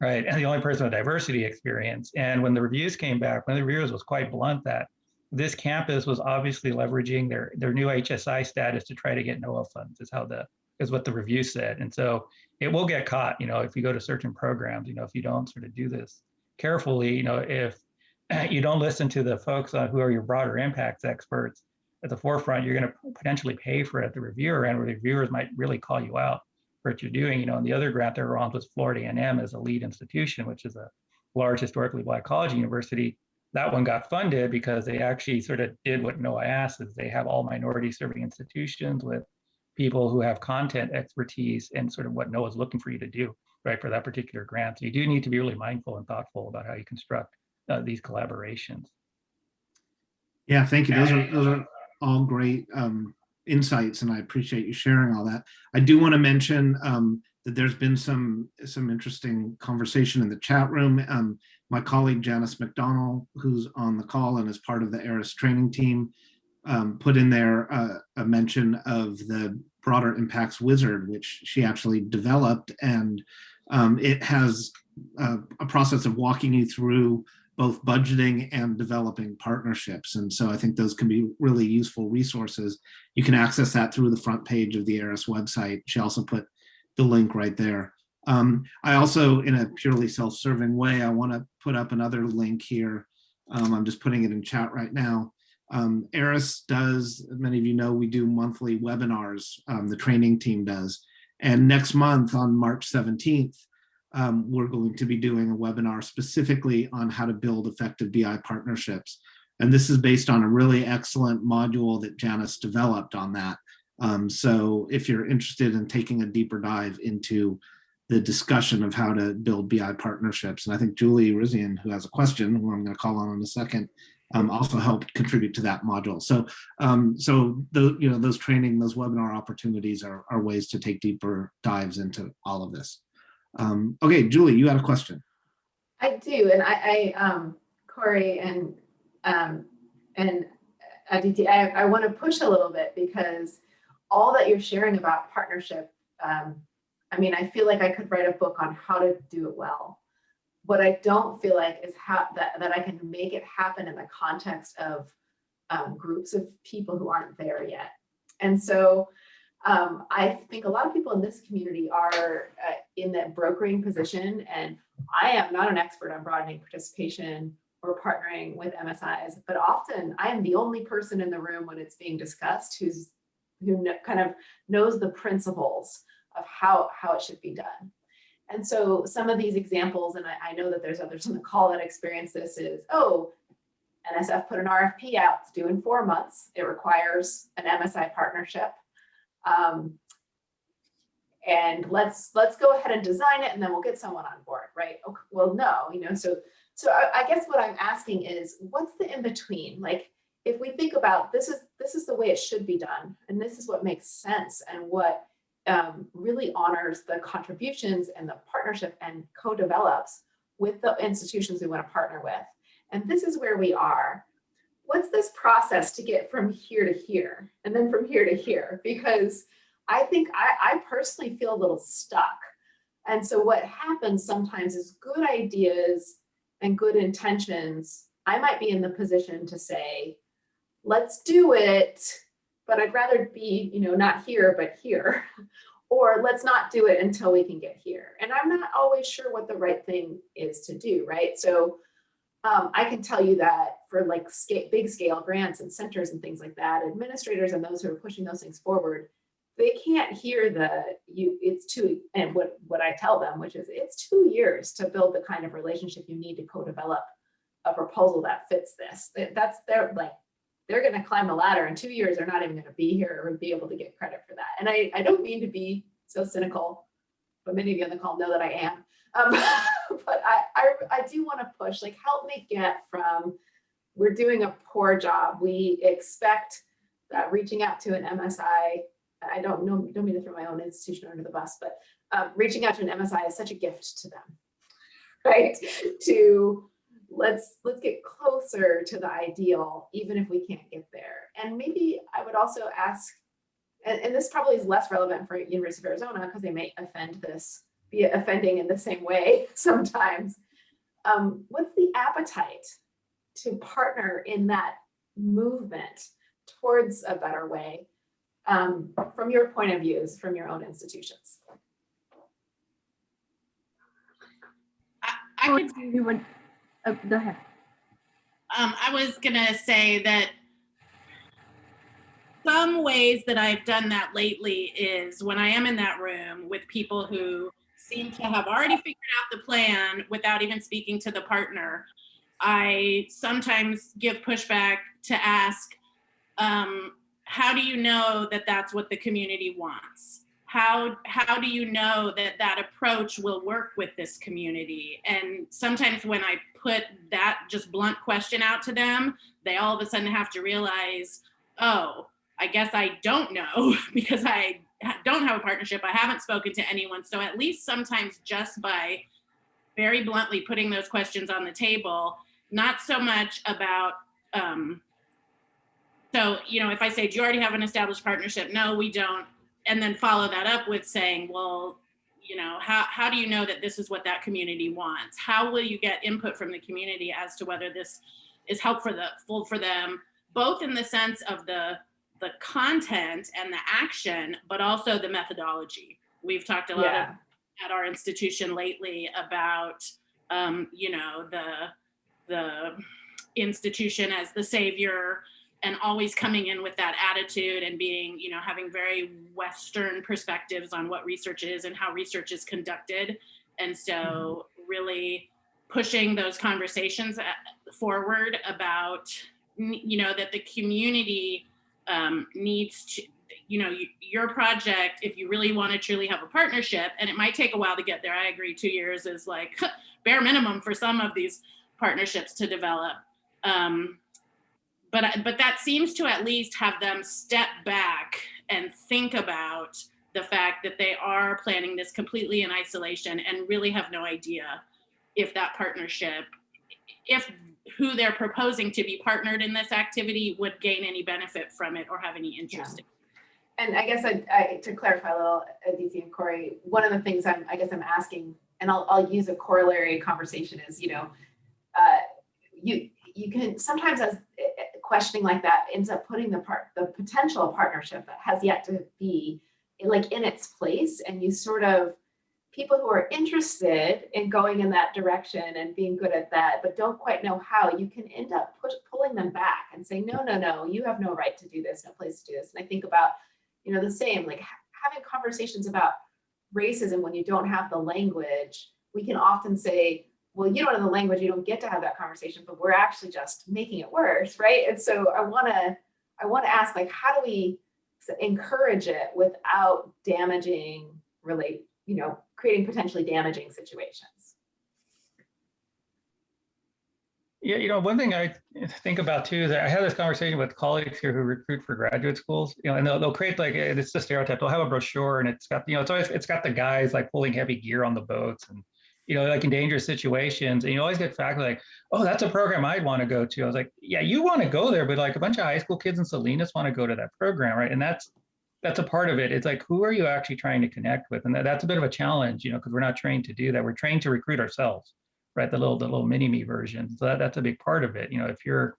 Right. And the only person with diversity experience. And when the reviews came back, one of the reviewers was quite blunt that this campus was obviously leveraging their new HSI status to try to get NOAA funds, is what the review said. And so it will get caught, if you go to certain programs, if you don't sort of do this carefully, if you don't listen to the folks who are your broader impacts experts at the forefront, you're going to potentially pay for it at the reviewer end, where the reviewers might really call you out for what you're doing. And the other grant they were on was Florida A&M as a lead institution, which is a large historically Black college university. That one got funded because they actually sort of did what NOAA asked, is they have all minority serving institutions with people who have content expertise and sort of what NOAA is looking for you to do, right, for that particular grant. So you do need to be really mindful and thoughtful about how you construct these collaborations. Yeah, thank you. Those are all great insights, and I appreciate you sharing all that. I do want to mention that there's been some interesting conversation in the chat room. My colleague Janice McDonald, who's on the call and is part of the ARIS training team, put in there a mention of the broader impacts wizard, which she actually developed, and it has a process of walking you through both budgeting and developing partnerships. And so I think those can be really useful resources. You can access that through the front page of the ARIS website. She also put the link right there. I also, in a purely self-serving way, I want to put up another link here. I'm just putting it in chat right now. ARIS does, many of you know, we do monthly webinars, the training team does. And next month on March 17th, we're going to be doing a webinar specifically on how to build effective BI partnerships. And this is based on a really excellent module that Janice developed on that. So if you're interested in taking a deeper dive into the discussion of how to build BI partnerships, and I think Julie Rizian, who has a question, who I'm going to call on in a second, also helped contribute to that module. So, those training, those webinar opportunities are ways to take deeper dives into all of this. Okay, Julie, you had a question. I do, and I Cory and Aditi, I want to push a little bit, because all that you're sharing about partnership, I mean, I feel like I could write a book on how to do it well. What I don't feel like is how that I can make it happen in the context of groups of people who aren't there yet. And so I think a lot of people in this community are in that brokering position, and I am not an expert on broadening participation or partnering with MSIs, but often I am the only person in the room when it's being discussed who kind of knows the principles of how it should be done. And so some of these examples, and I know that there's others on the call that experience this, is, oh, NSF put an RFP out, it's due in 4 months. It requires an MSI partnership. And let's go ahead and design it, and then we'll get someone on board, right? Okay, well, no, so I guess what I'm asking is, what's the in-between? Like, if we think about this is the way it should be done, and this is what makes sense, and what really honors the contributions and the partnership and co-develops with the institutions we want to partner with. And this is where we are. What's this process to get from here to here, and then from here to here? Because I think I personally feel a little stuck. And so what happens sometimes is good ideas and good intentions, I might be in the position to say, let's do it, but I'd rather be, not here, but here. Or let's not do it until we can get here. And I'm not always sure what the right thing is to do, right? So I can tell you that for like big scale grants and centers and things like that, administrators and those who are pushing those things forward, they can't hear and what I tell them, which is it's 2 years to build the kind of relationship you need to co-develop a proposal that fits this. They're going to climb the ladder in 2 years. They're not even going to be here or be able to get credit for that. And I don't mean to be so cynical, but many of you on the call know that I am. But I do want to push, like, help me get from, we're doing a poor job. We expect that reaching out to an MSI, I don't mean to throw my own institution under the bus, but reaching out to an MSI is such a gift to them, right? To let's get closer to the ideal, even if we can't get there. And maybe I would also ask, and this probably is less relevant for University of Arizona because they may be offending in the same way sometimes. What's the appetite to partner in that movement towards a better way from your point of views, from your own institutions? I could. Go ahead. I was gonna say that some ways that I've done that lately is when I am in that room with people who seem to have already figured out the plan without even speaking to the partner, I sometimes give pushback to ask, how do you know that that's what the community wants? How do you know that that approach will work with this community? And sometimes when I put that just blunt question out to them, they all of a sudden have to realize, oh, I guess I don't know because I don't have a partnership. I haven't spoken to anyone. So at least sometimes just by very bluntly putting those questions on the table, not so much about, so, if I say, do you already have an established partnership? No, we don't. And then follow that up with saying, well, how do you know that this is what that community wants? How will you get input from the community as to whether this is helpful for them, both in the sense of the content and the action, but also the methodology? We've talked a lot at our institution lately about, you know, the institution as the savior and always coming in with that attitude and being, you know, having very Western perspectives on what research is and how research is conducted. And so really pushing those conversations forward about, you know, that the community needs to, you know, your project, if you really want to truly have a partnership, and it might take a while to get there. I agree, 2 years is like bare minimum for some of these partnerships to develop. But that seems to at least have them step back and think about the fact that they are planning this completely in isolation and really have no idea if that partnership, if who they're proposing to be partnered in this activity would gain any benefit from it or have any interest in it. And I guess I to clarify a little, Aditi and Cory, one of the things I'm asking, and I'll use a corollary conversation is, you know, you can sometimes, as questioning like that ends up putting the potential partnership that has yet to be like in its place, and you sort of, people who are interested in going in that direction and being good at that, but don't quite know how, you can end up pulling them back and saying, no, you have no right to do this, no place to do this. And I think about, you know, the same, like having conversations about racism when you don't have the language, we can often say, well, you don't have the language, you don't get to have that conversation, but we're actually just making it worse, right? And so I want to ask, like, how do we encourage it without damaging, creating potentially damaging situations? Yeah, you know, one thing I think about too is that I had this conversation with colleagues here who recruit for graduate schools, you know, and they'll create like, it's the stereotype, they'll have a brochure and it's got, you know, it's got the guys like pulling heavy gear on the boats and, you know, like in dangerous situations, and you always get faculty like, oh, that's a program I'd want to go to. I was like, yeah, you want to go there, but like a bunch of high school kids in Salinas want to go to that program, right? And that's a part of it. It's like, who are you actually trying to connect with? And that's a bit of a challenge, you know, because we're not trained to do that. We're trained to recruit ourselves, right? The little mini-me version. So that's a big part of it. You know, if you're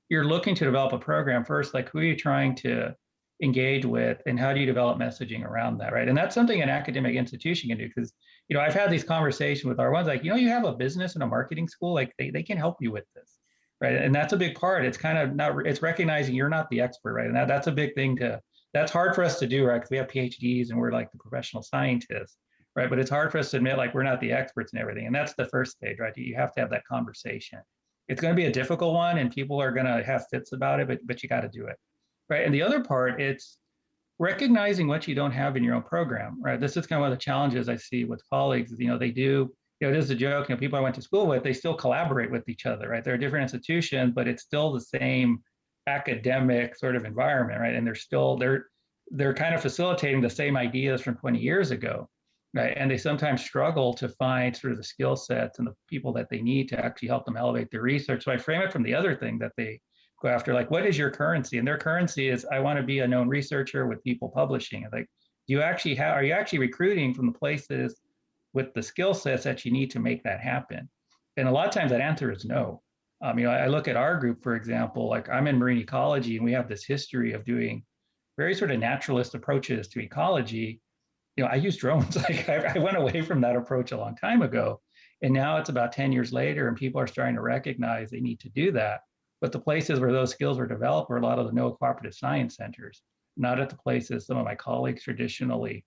looking to develop a program first, like who are you trying to engage with and how do you develop messaging around that, right? And that's something an academic institution can do, because, you know, I've had these conversations with our ones like, you know, you have a business and a marketing school, like they can help you with this, right? And that's a big part. It's kind of it's recognizing you're not the expert, right? And that's a big thing that's hard for us to do, right? Because we have PhDs and we're like the professional scientists, right? But it's hard for us to admit like we're not the experts in everything. And that's the first stage, right? You have to have that conversation. It's going to be a difficult one and people are going to have fits about it, but you got to do it, right? And the other part, it's recognizing what you don't have in your own program, right? This is kind of one of the challenges I see with colleagues. You know, they do, you know, it is a joke, you know, people I went to school with, they still collaborate with each other, right? They're different institutions, but it's still the same academic sort of environment, right? And they're kind of facilitating the same ideas from 20 years ago, right? And they sometimes struggle to find sort of the skill sets and the people that they need to actually help them elevate their research. So I frame it from the other thing that they go after, like, what is your currency? And their currency is, I want to be a known researcher with people publishing. Like, are you actually recruiting from the places with the skill sets that you need to make that happen? And a lot of times that answer is no. You know, I look at our group, for example, like I'm in marine ecology and we have this history of doing very sort of naturalist approaches to ecology. You know, I use drones. Like I went away from that approach a long time ago. And now it's about 10 years later and people are starting to recognize they need to do that. But the places where those skills were developed were a lot of the no cooperative science centers, not at the places some of my colleagues traditionally,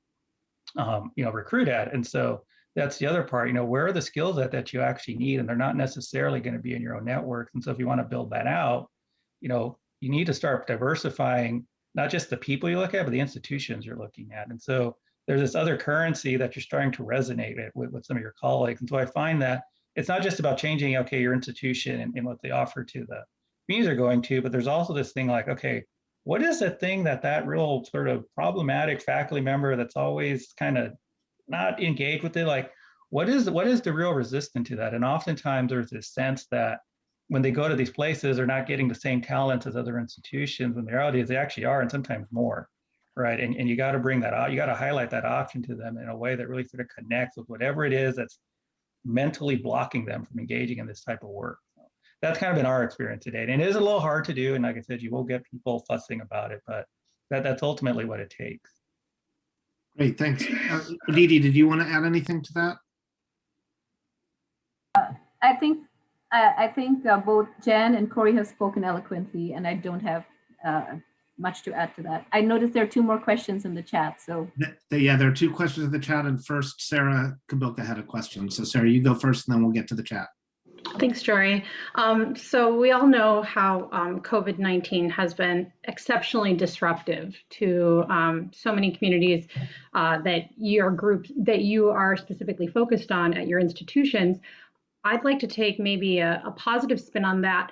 you know, recruit at. And so that's the other part, you know, where are the skills that you actually need? And they're not necessarily going to be in your own networks. And so if you want to build that out, you know, you need to start diversifying, not just the people you look at, but the institutions you're looking at. And so there's this other currency that you're starting to resonate with some of your colleagues. And so I find that it's not just about changing, okay, your institution and what they offer to the communities are going to, but there's also this thing like, okay, what is the thing that real sort of problematic faculty member that's always kind of not engaged with it, like what is the real resistance to that? And oftentimes there's this sense that when they go to these places, they're not getting the same talents as other institutions, when the reality is they actually are, and sometimes more, right? And you got to bring that out, you got to highlight that option to them in a way that really sort of connects with whatever it is that's mentally blocking them from engaging in this type of work. So that's kind of been our experience today. And it is a little hard to do, and like I said, you will get people fussing about it, but that's ultimately what it takes. Great, thanks. Aditi, did you want to add anything to that? I think both Jen and Cory have spoken eloquently, and I don't have much to add to that. I noticed there are 2 more questions in the chat. So Yeah, there are 2 questions in the chat, and first Sarah Kabilka had a question. So Sarah, you go first, and then we'll get to the chat. Thanks, Jory. So we all know how COVID-19 has been exceptionally disruptive to so many communities that you are specifically focused on at your institutions. I'd like to take maybe a positive spin on that.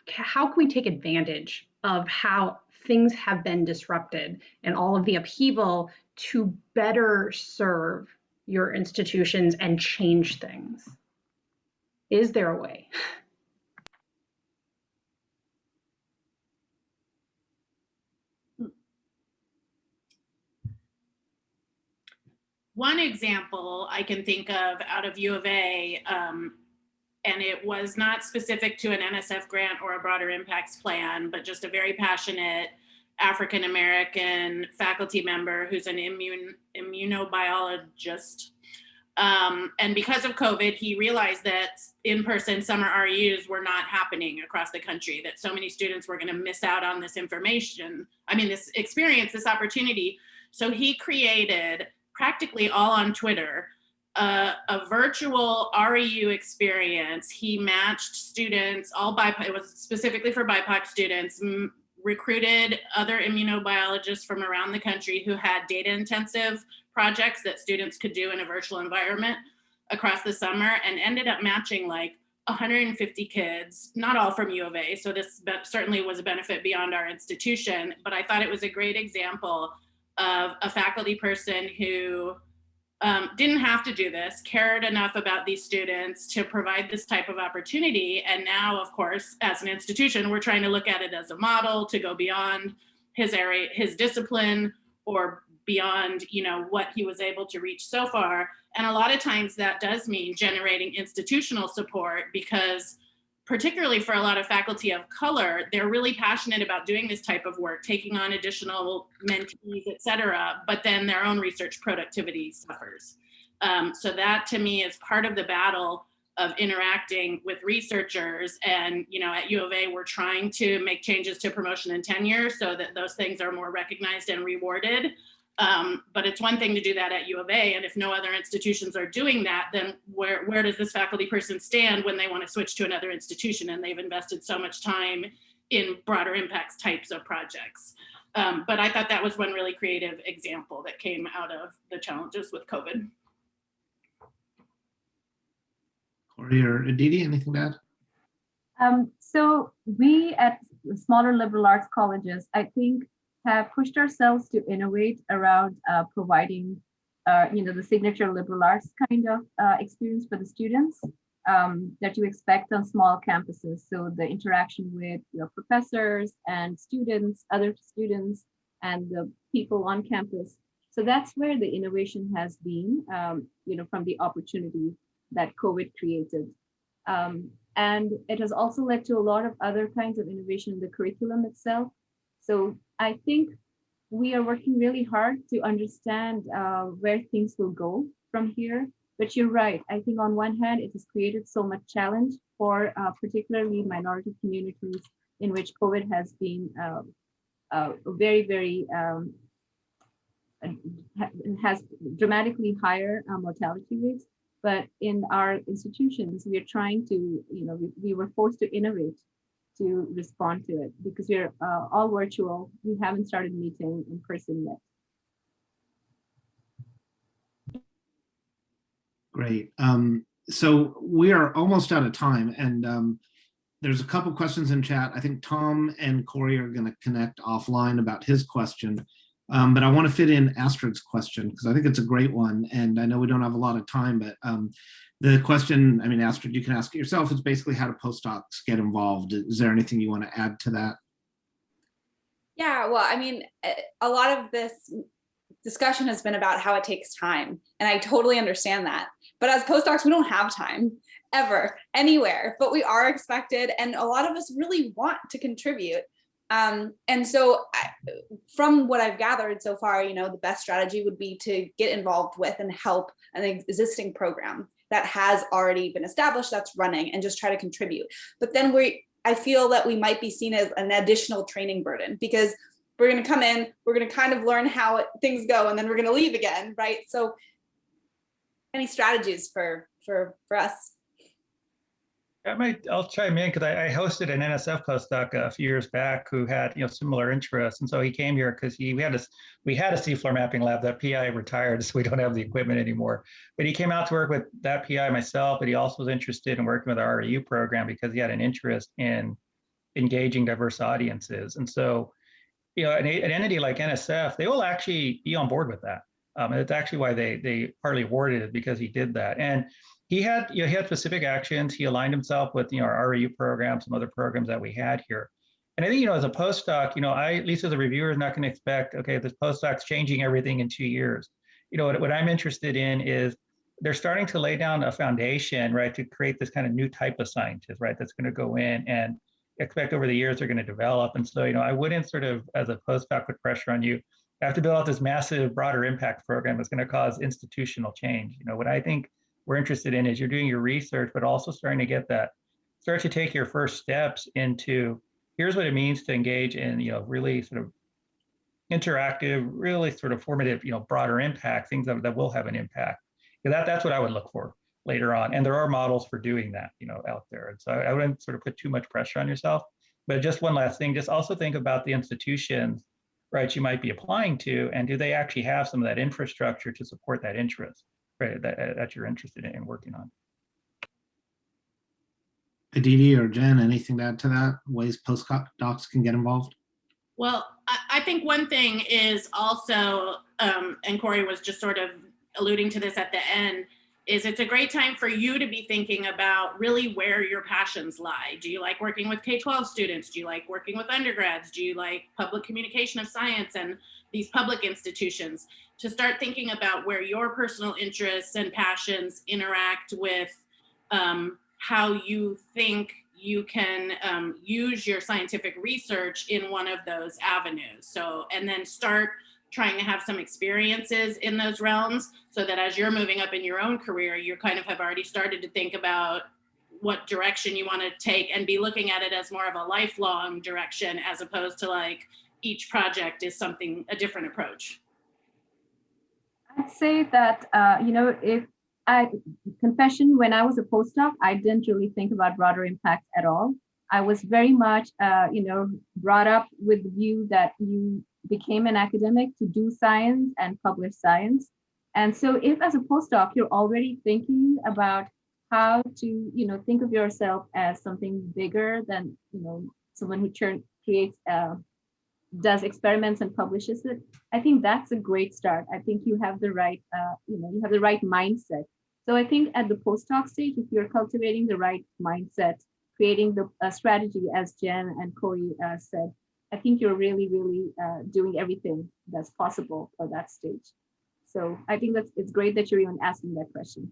How can we take advantage of how things have been disrupted and all of the upheaval to better serve your institutions and change things? Is there a way? One example I can think of out of U of A, and it was not specific to an NSF grant or a broader impacts plan, but just a very passionate African-American faculty member who's an immunobiologist. And because of COVID, he realized that in-person summer RUs were not happening across the country, that so many students were going to miss out on this information. I mean, this experience, this opportunity. So he created, practically all on Twitter, a virtual REU experience. He matched students, all BIPOC, it was specifically for BIPOC students, recruited other immunobiologists from around the country who had data intensive projects that students could do in a virtual environment across the summer, and ended up matching like 150 kids, not all from U of A. So this certainly was a benefit beyond our institution, but I thought it was a great example of a faculty person who didn't have to do this, cared enough about these students to provide this type of opportunity. And now, of course, as an institution, we're trying to look at it as a model to go beyond his area, his discipline, or beyond, you know, what he was able to reach so far. And a lot of times that does mean generating institutional support, because particularly for a lot of faculty of color, they're really passionate about doing this type of work, taking on additional mentees, et cetera, but then their own research productivity suffers. So that to me is part of the battle of interacting with researchers. And, you know, at U of A, we're trying to make changes to promotion and tenure so that those things are more recognized and rewarded. But it's one thing to do that at U of A, and if no other institutions are doing that, then where does this faculty person stand when they want to switch to another institution and they've invested so much time in broader impacts types of projects? But I thought that was one really creative example that came out of the challenges with COVID. Cory or Aditi, anything to add? So we at smaller liberal arts colleges, I think, have pushed ourselves to innovate around providing, the signature liberal arts kind of experience for the students that you expect on small campuses. So the interaction with your professors and students, other students, and the people on campus. So that's where the innovation has been, from the opportunity that COVID created. And it has also led to a lot of other kinds of innovation in the curriculum itself. So I think we are working really hard to understand where things will go from here. But you're right. I think on one hand, it has created so much challenge for particularly minority communities in which COVID has been very, very, has dramatically higher mortality rates. But in our institutions, we are trying to, we were forced to innovate to respond to it because we're all virtual. We haven't started meeting in person yet. Great. So we are almost out of time, and there's a couple questions in chat. I think Tom and Cory are going to connect offline about his question, but I want to fit in Astrid's question because I think it's a great one, and I know we don't have a lot of time, but the question, I mean, Astrid, you can ask it yourself, is basically how do postdocs get involved? Is there anything you want to add to that? Yeah, well, I mean, a lot of this discussion has been about how it takes time, and I totally understand that. But as postdocs, we don't have time ever, anywhere, but we are expected, and a lot of us really want to contribute. And so from what I've gathered so far, you know, the best strategy would be to get involved with and help an existing program that has already been established, that's running, and just try to contribute. But then I feel that we might be seen as an additional training burden, because we're going to come in, we're going to kind of learn how things go, and then we're going to leave again, right? So any strategies for us? I'll chime in because I hosted an NSF postdoc a few years back who had similar interests, and so he came here because we had a seafloor mapping lab. That PI retired, so we don't have the equipment anymore. But he came out to work with that PI, myself, but he also was interested in working with our REU program because he had an interest in engaging diverse audiences. And so, an entity like NSF, they will actually be on board with that. And it's actually why they partly awarded it, because he did that. And he had specific actions. He aligned himself with our REU program, some other programs that we had here. And I think as a postdoc, I, at least as a reviewer, is not going to expect, okay, this postdoc's changing everything in 2 years. What I'm interested in is they're starting to lay down a foundation, right, to create this kind of new type of scientist, right, that's going to go in and expect over the years they're going to develop. And so, I wouldn't sort of, as a postdoc, put pressure on you. You have to build out this massive, broader impact program that's going to cause institutional change. What I think we're interested in is you're doing your research, but also starting to start to take your first steps into, here's what it means to engage in, really sort of interactive, really sort of formative, broader impact, things that will have an impact. That's what I would look for later on. And there are models for doing that, out there. And so I wouldn't sort of put too much pressure on yourself. But just one last thing, just also think about the institutions, right, you might be applying to, and do they actually have some of that infrastructure to support that interest, right, that you're interested in working on. Aditi or Jen, anything to add to that? Ways postdocs can get involved? Well, I think one thing is also, and Cory was just sort of alluding to this at the end, is it's a great time for you to be thinking about really where your passions lie. Do you like working with K-12 students? Do you like working with undergrads? Do you like public communication of science and these public institutions? To start thinking about where your personal interests and passions interact with how you think you can use your scientific research in one of those avenues. So, and then start trying to have some experiences in those realms, so that as you're moving up in your own career, you kind of have already started to think about what direction you want to take, and be looking at it as more of a lifelong direction, as opposed to like each project is a different approach. I'd say that, confession, when I was a postdoc, I didn't really think about broader impact at all. I was very much, brought up with the view that you became an academic to do science and publish science. And so if as a postdoc, you're already thinking about how to, think of yourself as something bigger than, someone who creates, does experiments and publishes it, I think that's a great start. I think you have the right, you have the right mindset. So I think at the postdoc stage, if you're cultivating the right mindset, creating the strategy, as Jen and Cory said, I think you're really, really doing everything that's possible for that stage. So I think it's great that you're even asking that question.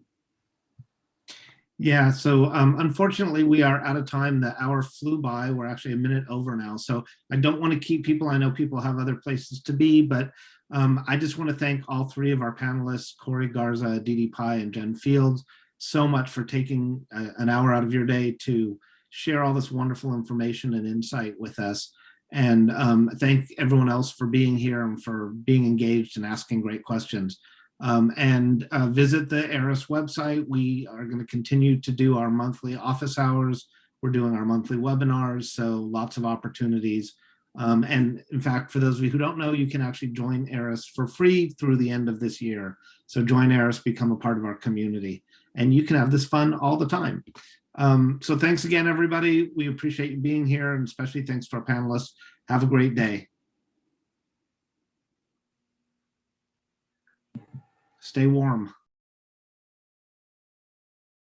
Yeah, so unfortunately, we are out of time. The hour flew by. We're actually a minute over now. So I don't want to keep people. I know people have other places to be, but I just want to thank all three of our panelists, Cory Garza, Aditi Pai, and Jen Fields, so much for taking an hour out of your day to share all this wonderful information and insight with us. And thank everyone else for being here and for being engaged and asking great questions. And visit the ARIS website. We are going to continue to do our monthly office hours. We're doing our monthly webinars, so lots of opportunities. And in fact, for those of you who don't know, you can actually join ARIS for free through the end of this year. So join ARIS, become a part of our community, and you can have this fun all the time. So thanks again, everybody. We appreciate you being here, and especially thanks to our panelists. Have a great day. Stay warm.